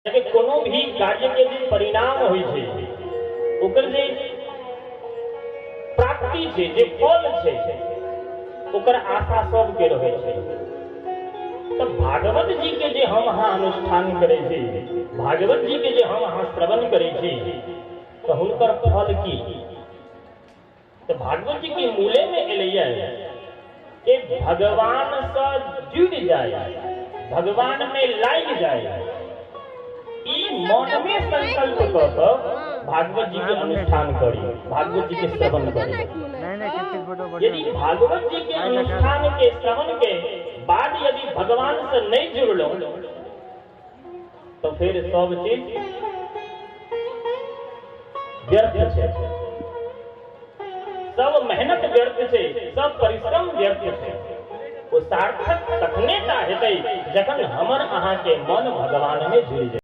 कि कोनो भी कार्य के जे परिणाम होइ छै ओकर जे प्राप्ति छै जे फल छै ओकर आशा सब के रहै छै। तो भागवत जी के जे हम अहाँ अनुष्ठान करै छी, भागवत जी के जे हम अहाँ श्रवण करै छी तो हुनकर फल की। तो भागवत जी के मूले में एलैया कि भगवान से जुड़ जाए, भगवान में लाग जाए, मन में संकल्प कर भागवत जी के अनुष्ठान करी, भागवत जी के श्रवण करी। यदि भागवत जी के अनुष्ठान के श्रवण के बाद यदि भगवान से नहीं जुड़लो तो फिर सब चीज व्यर्थ है, सब मेहनत व्यर्थ है, सब परिश्रम व्यर्थ है। वो सार्थक तखने ता हेतै जखन हमर अहाँ के मन भगवान में जुड़ जाए।